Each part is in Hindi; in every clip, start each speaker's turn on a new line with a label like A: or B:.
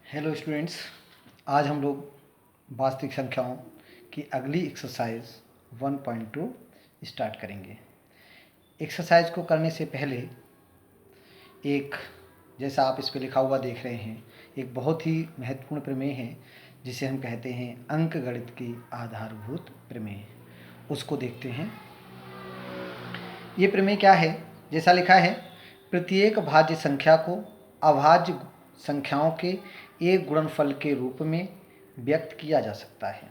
A: हेलो स्टूडेंट्स, आज हम लोग वास्तविक संख्याओं की अगली एक्सरसाइज 1.2 स्टार्ट करेंगे। एक्सरसाइज को करने से पहले एक, जैसा आप इस पे लिखा हुआ देख रहे हैं, एक बहुत ही महत्वपूर्ण प्रमेय है जिसे हम कहते हैं अंकगणित की आधारभूत प्रमेय। उसको देखते हैं। ये प्रमेय क्या है? जैसा लिखा है, प्रत्येक भाज्य संख्या को अभाज्य संख्याओं के एक गुणनफल के रूप में व्यक्त किया जा सकता है,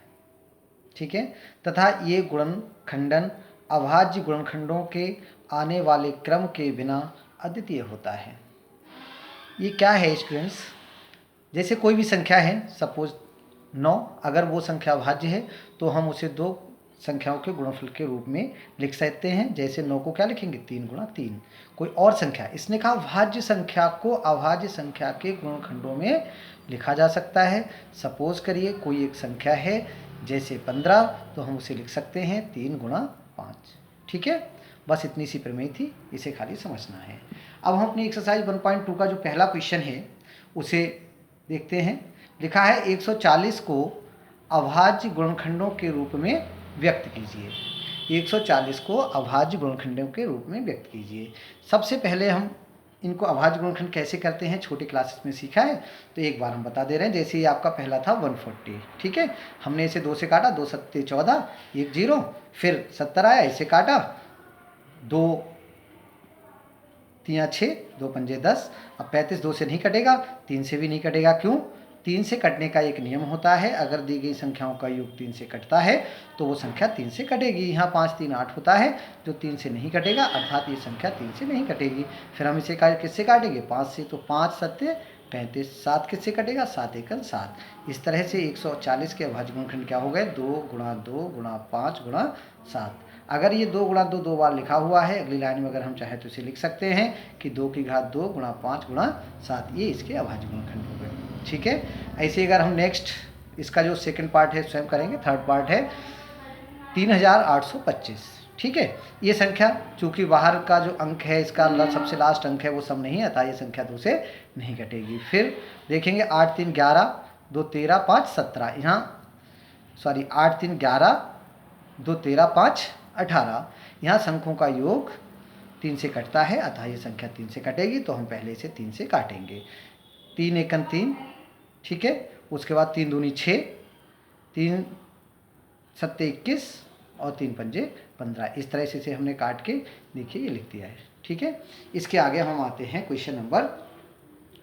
A: ठीक है, तथा ये गुणनखंडन अभाज्य गुणनखंडों के आने वाले क्रम के बिना अद्वितीय होता है। ये क्या है स्टूडेंट्स? जैसे कोई भी संख्या है, सपोज 9, अगर वो संख्या अभाज्य है तो हम उसे दो संख्याओं के गुणनफल के रूप में लिख सकते हैं। जैसे 9 को क्या लिखेंगे? 3 गुणा 3। कोई और संख्या, इसने कहा भाज्य संख्या को अभाज्य संख्या के गुणनखंडों में लिखा जा सकता है। सपोज करिए कोई एक संख्या है जैसे 15, तो हम उसे लिख सकते हैं 3 गुणा 5, ठीक है। बस इतनी सी प्रमेय थी, इसे खाली समझना है। अब हम अपनी एक्सरसाइज 1.2 का जो पहला क्वेश्चन है उसे देखते हैं। लिखा है 140 को अभाज्य गुणनखंडों के रूप में व्यक्त कीजिए। 140 को अभाज्य गुणनखंडों के रूप में व्यक्त कीजिए। सबसे पहले हम इनको अभाज्य गुणनखंड कैसे करते हैं छोटे क्लासेस में सीखा है, तो एक बार हम बता दे रहे हैं। जैसे ये आपका पहला था 140, ठीक है, हमने इसे 2 से काटा, 2 सत्ते 14, 1 0, फिर 70 आया, इसे काटा, 2 3 6, 2 पंजे 10। अब 35 2 से नहीं कटेगा, 3 से भी नहीं कटेगा। क्यों? 3 से कटने का एक नियम होता है, अगर दी गई संख्याओं का योग 3 से कटता है तो वो संख्या 3 से कटेगी। यहाँ 5 3 8 होता है जो 3 से नहीं कटेगा, अर्थात ये संख्या 3 से नहीं कटेगी। फिर हम इसे किससे काटेंगे? 5 से, तो 5 सत्ते 35, 7 किससे कटेगा? 7 एकल 7। इस तरह से 140 के अभाज्य गुणनखंड क्या हो गए? 2 गुणा 2 गुणा 5 गुणा 7। अगर ये 2 गुणा 2 दो बार लिखा हुआ है, अगली लाइन में अगर हम चाहें तो इसे लिख सकते हैं कि 2 की घात 2 गुणा 5 गुणा 7, ये इसके अभाज्य गुणनखंड हो गए, ठीक है। ऐसे अगर हम नेक्स्ट इसका जो सेकंड पार्ट है स्वयं करेंगे, थर्ड पार्ट है 3825, ठीक है। ये संख्या चूंकि बाहर का जो अंक है इसका सबसे लास्ट अंक है वो सब नहीं आता, ये संख्या 2 से नहीं कटेगी। फिर देखेंगे 8 3 11, 2 13, 5 17, यहाँ सॉरी 8 3 11, 2 13, 5 18, यहाँ संख्यों का योग 3 से कटता है, अतः ये संख्या 3 से कटेगी, तो हम पहले इसे 3 से काटेंगे। 3 एकन 3, ठीक है। उसके बाद 3 दूनी 6, 3 सत्ते 21 और 3 पंजे 15। इस तरह से इसे हमने काट के देखिए ये लिख दिया है, ठीक है। इसके आगे हम आते हैं क्वेश्चन नंबर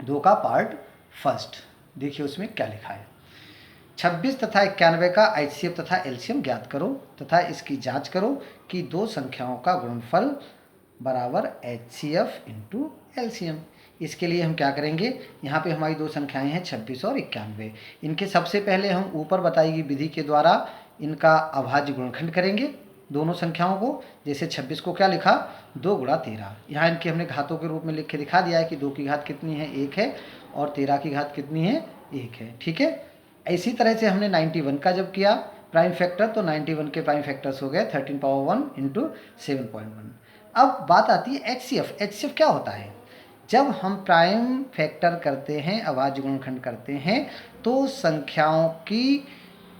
A: 2 का पार्ट फर्स्ट। देखिए उसमें क्या लिखा है। 26 तथा 91 का HCF तथा एलसीएम ज्ञात करो तथा इसकी जांच करो कि दो संख्याओं का गुणनफल बराबर HCF इंटू एलसीएम। इसके लिए हम क्या करेंगे? यहाँ पे हमारी दो संख्याएं हैं 26 और 91। इनके सबसे पहले हम ऊपर बताई गई विधि के द्वारा इनका अभाज्य गुणनखंड करेंगे दोनों संख्याओं को। जैसे 26 को क्या लिखा? 2 गुणा 13। यहाँ इनके हमने घातों के रूप में लिख के दिखा दिया है कि 2 की घात कितनी है? 1 है, और 13 की घात कितनी है? 1 है, ठीक है। इसी तरह से हमने 91 का जब किया प्राइम फैक्टर, तो 91 के प्राइम फैक्टर्स हो गए 13 पावर 1 इंटू 7.1। अब बात आती है HCF। HCF क्या होता है? जब हम प्राइम फैक्टर करते हैं, अभाज्य गुणनखंड करते हैं, तो संख्याओं की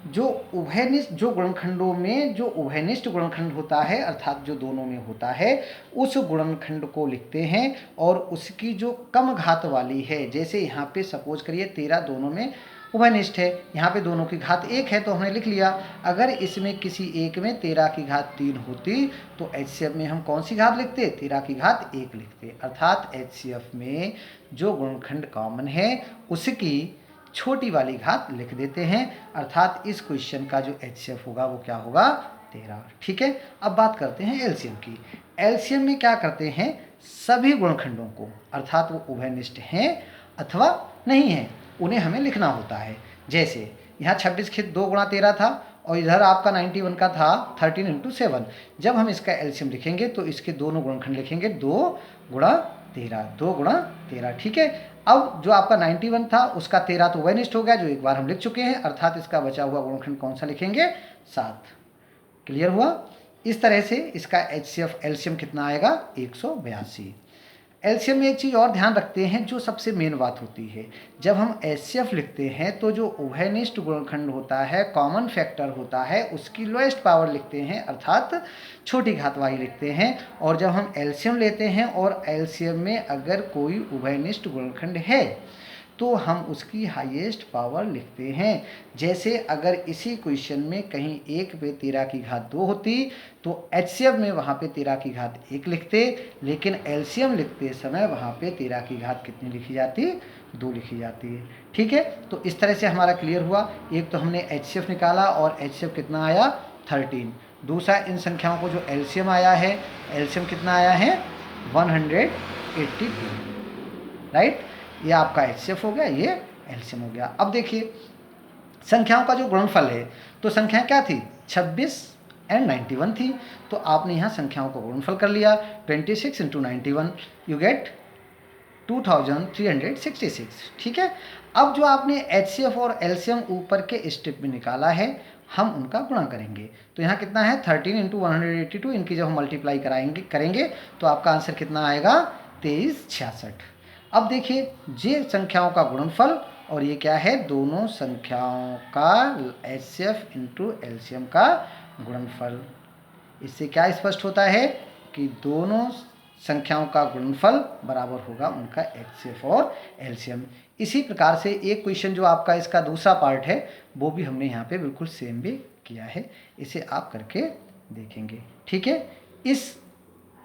A: जो उभयनिष्ठ, जो गुणनखंडों में जो उभयनिष्ठ गुणनखंड होता है, अर्थात जो दोनों में होता है, उस गुणनखंड को लिखते हैं और उसकी जो कम घात वाली है, जैसे यहाँ पे सपोज करिए 13 दोनों में उभयनिष्ठ है, यहाँ पे दोनों की घात 1 है तो हमने लिख लिया। अगर इसमें किसी एक में 13 की घात 3 होती तो HCF में हम कौन सी घात लिखते? 13 की घात 1 लिखते। अर्थात HCF में जो गुणनखंड कॉमन है उसकी छोटी वाली घात लिख देते हैं, अर्थात इस क्वेश्चन का जो HCF होगा वो क्या होगा? 13, ठीक है। अब बात करते हैं एलसीएम की। एलसीएम में क्या करते हैं? सभी गुणनखंडों को, अर्थात वो उभयनिष्ठ हैं अथवा नहीं है, उन्हें हमें लिखना होता है। जैसे यहाँ 26 के 2 गुणा 13 था और इधर आपका 91 का था 13 इंटू 7। जब हम इसका एलसीएम लिखेंगे तो इसके दोनों गुणनखंड लिखेंगे 2 गुणा 13, 2 गुणा 13, ठीक है। अब जो आपका 91 था उसका 13 तो उभयनिष्ठ हो गया, जो एक बार हम लिख चुके हैं, अर्थात इसका बचा हुआ गुणनखंड कौन सा लिखेंगे? 7। क्लियर हुआ? इस तरह से इसका HCF एलसीएम कितना आएगा? 182। एलसीएम में एक चीज़ और ध्यान रखते हैं जो सबसे मेन बात होती है, जब हम एचसीएफ लिखते हैं तो जो उभयनिष्ठ गुणनखंड होता है, कॉमन फैक्टर होता है, उसकी लोएस्ट पावर लिखते हैं अर्थात छोटी घात वाली लिखते हैं। और जब हम एलसीएम लेते हैं और एलसीएम में अगर कोई उभयनिष्ठ गुणनखंड है तो हम उसकी हाईएस्ट पावर लिखते हैं। जैसे अगर इसी क्वेश्चन में कहीं 1 पे 13 की घात 2 होती तो एचसीएफ में वहाँ पे 13 की घात 1 लिखते, लेकिन एलसीएम लिखते समय वहाँ पे 13 की घात कितनी लिखी जाती, 2 लिखी जाती है। ठीक है, तो इस तरह से हमारा क्लियर हुआ। एक तो हमने एचसीएफ निकाला और एचसीएफ कितना आया 13। दूसरा इन संख्याओं को जो एलसीएम आया है, एलसीएम कितना आया है 182, राइट। ये आपका एचसीएफ हो गया, ये एलसीएम हो गया। अब देखिए संख्याओं का जो गुणनफल है, तो संख्या क्या थी 26 एंड 91 थी, तो आपने यहाँ संख्याओं का गुणनफल कर लिया 26 इंटू 91 यू गेट 2366। ठीक है, अब जो आपने एचसीएफ और एलसीएम ऊपर के स्टेप में निकाला है हम उनका गुणा करेंगे। तो यहाँ कितना है 13 इंटू 182, इनकी जब हम मल्टीप्लाई करेंगे तो आपका आंसर कितना आएगा 2366। अब देखिए ये संख्याओं का गुणनफल और ये क्या है, दोनों संख्याओं का एचसीएफ इंटू एलसीएम का गुणनफल। इससे क्या स्पष्ट होता है कि दोनों संख्याओं का गुणनफल बराबर होगा उनका एचसीएफ और एलसीएम। इसी प्रकार से एक क्वेश्चन जो आपका इसका दूसरा पार्ट है वो भी हमने यहाँ पे बिल्कुल सेम भी किया है, इसे आप करके देखेंगे। ठीक है, इस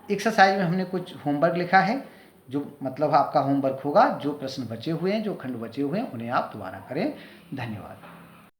A: एक्सरसाइज में हमने कुछ होमवर्क लिखा है, जो मतलब आपका होमवर्क होगा, जो प्रश्न बचे हुए हैं, जो खंड बचे हुए हैं उन्हें आप दोबारा करें। धन्यवाद।